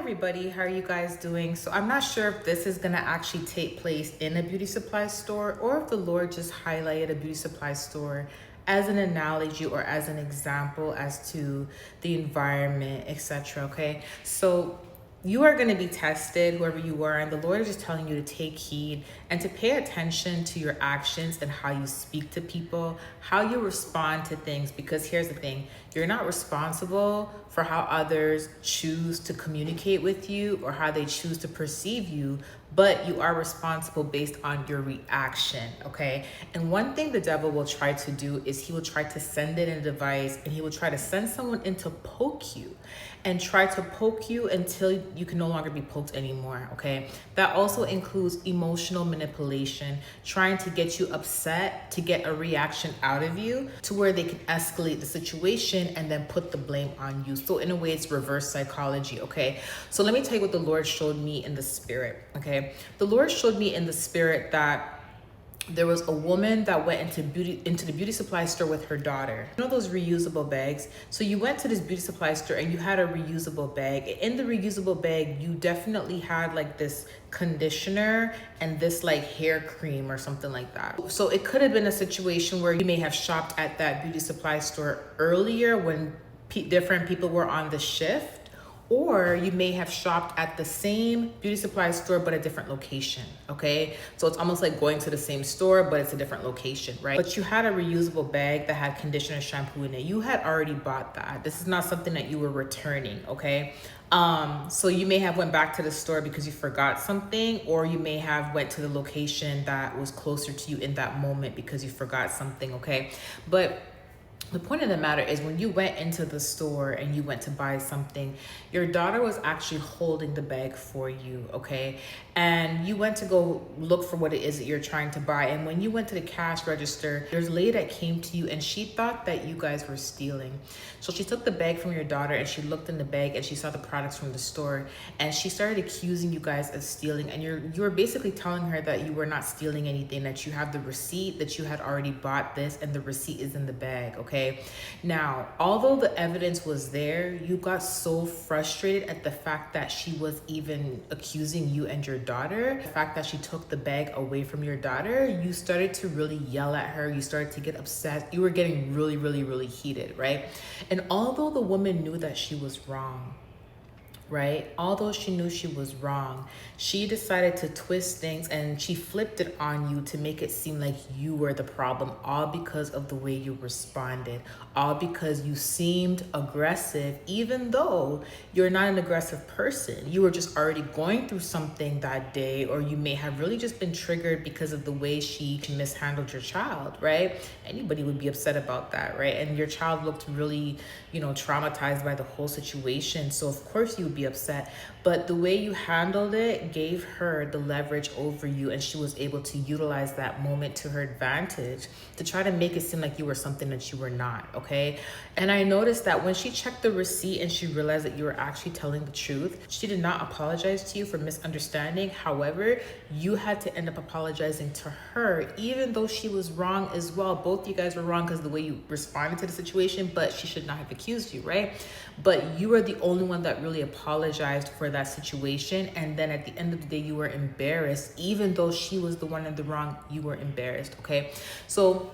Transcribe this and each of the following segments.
everybody, how are you guys doing? So I'm not sure if this is gonna actually take place in a beauty supply store or if the Lord just highlighted a beauty supply store as an analogy or as an example as to the environment, etc. Okay, so you are going to be tested, whoever you are, and the Lord is just telling you to take heed and to pay attention to your actions and how you speak to people, how you respond to things. Because here's the thing, you're not responsible for how others choose to communicate with you or how they choose to perceive you, but you are responsible based on your reaction, okay? And one thing the devil will try to do is he will try to send in a device, and he will try to send someone in to poke you and try to poke you until you can no longer be poked anymore, okay? That also includes emotional manipulation, trying to get you upset, to get a reaction out of you to where they can escalate the situation and then put the blame on you. So in a way, it's reverse psychology, okay? So let me tell you what the Lord showed me in the spirit, okay? The Lord showed me in the spirit that there was a woman that went into the beauty supply store with her daughter. You know those reusable bags? So you went to this beauty supply store and you had a reusable bag. In the reusable bag, you definitely had like this conditioner and this like hair cream or something like that. So it could have been a situation where you may have shopped at that beauty supply store earlier when different people were on the shift, or you may have shopped at the same beauty supply store but a different location, okay? So it's almost like going to the same store but it's a different location, right? But you had a reusable bag that had conditioner, shampoo in it. You had already bought that. This is not something that you were returning, okay? So you may have went back to the store because you forgot something, or you may have went to the location that was closer to you in that moment because you forgot something, okay? But the point of the matter is, when you went into the store and you went to buy something, your daughter was actually holding the bag for you, okay? And you went to go look for what it is that you're trying to buy. And when you went to the cash register, there's a lady that came to you and she thought that you guys were stealing. So she took the bag from your daughter and she looked in the bag and she saw the products from the store and she started accusing you guys of stealing. And you were basically telling her that you were not stealing anything, that you have the receipt, that you had already bought this, and the receipt is in the bag, okay? Now, although the evidence was there, you got so frustrated at the fact that she was even accusing you and your daughter, the fact that she took the bag away from your daughter, you started to really yell at her. You started to get upset. You were getting really, really, really heated, right? And although the woman knew that she was wrong, right? Although she knew she was wrong, she decided to twist things and she flipped it on you to make it seem like you were the problem, all because of the way you responded, all because you seemed aggressive, even though you're not an aggressive person. You were just already going through something that day, or you may have really just been triggered because of the way she mishandled your child, right? Anybody would be upset about that, right? And your child looked really, traumatized by the whole situation. So of course you would be upset, but the way you handled it gave her the leverage over you, and she was able to utilize that moment to her advantage to try to make it seem like you were something that you were not, okay? And I noticed that when she checked the receipt and she realized that you were actually telling the truth, she did not apologize to you for misunderstanding. However, you had to end up apologizing to her, even though she was wrong as well. Both you guys were wrong because of the way you responded to the situation, but she should not have accused you, right? But you were the only one that really apologized for that situation. And then at the end of the day, you were embarrassed. Even though she was the one in the wrong, you were embarrassed, okay? So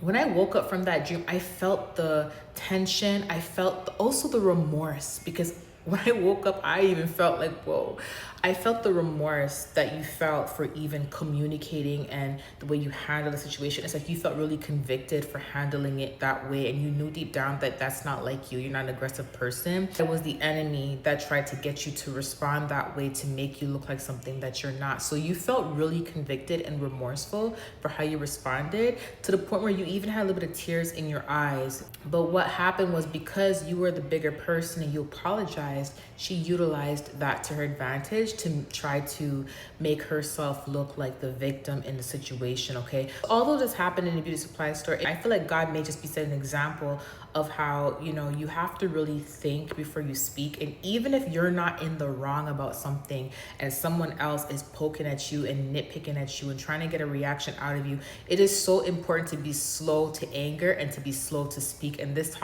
when I woke up from that dream, I felt the tension. I felt also the remorse, because when I woke up, I even felt like, whoa. I felt the remorse that you felt for even communicating and the way you handled the situation. It's like you felt really convicted for handling it that way, and you knew deep down that that's not like you. You're not an aggressive person. It was the enemy that tried to get you to respond that way to make you look like something that you're not. So you felt really convicted and remorseful for how you responded, to the point where you even had a little bit of tears in your eyes. But what happened was, because you were the bigger person and you apologized, she utilized that to her advantage to try to make herself look like the victim in the situation, okay? Although this happened in a beauty supply store, I feel like God may just be setting an example of how, you know, you have to really think before you speak. And even if you're not in the wrong about something and someone else is poking at you and nitpicking at you and trying to get a reaction out of you, it is so important to be slow to anger and to be slow to speak. And this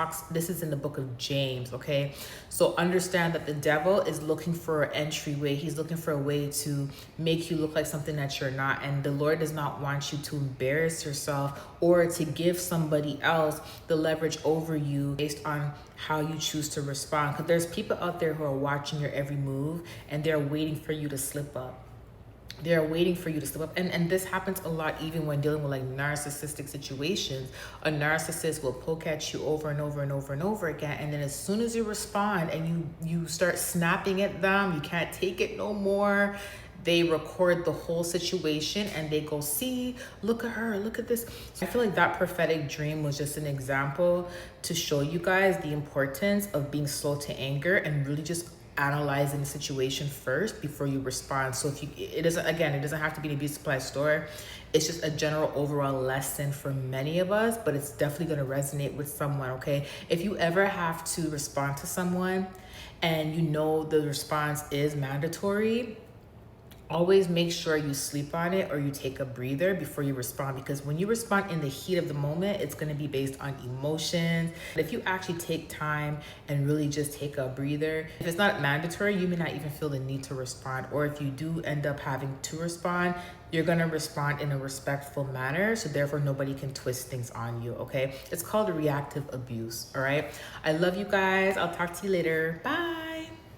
is in the book of James, okay? So understand that the devil is looking for an entryway. He's looking for a way to make you look like something that you're not. And the Lord does not want you to embarrass yourself or to give somebody else the leverage over you based on how you choose to respond. Because there's people out there who are watching your every move and they're waiting for you to slip up. They're waiting for you to slip up. And this happens a lot even when dealing with like narcissistic situations. A narcissist will poke at you over and over and over and over again. And then as soon as you respond and you start snapping at them, you can't take it no more. They record the whole situation and they go, see, look at her, look at this. So I feel like that prophetic dream was just an example to show you guys the importance of being slow to anger and really just analyzing the situation first before you respond. So if you, it doesn't have to be an abuse supply store. It's just a general overall lesson for many of us, but it's definitely going to resonate with someone, okay? If you ever have to respond to someone and you know the response is mandatory, always make sure you sleep on it or you take a breather before you respond, because when you respond in the heat of the moment, it's going to be based on emotions. If you actually take time and really just take a breather, if it's not mandatory, you may not even feel the need to respond. Or if you do end up having to respond, you're going to respond in a respectful manner, so therefore nobody can twist things on you, okay? It's called reactive abuse, all right? I love you guys. I'll talk to you later. Bye.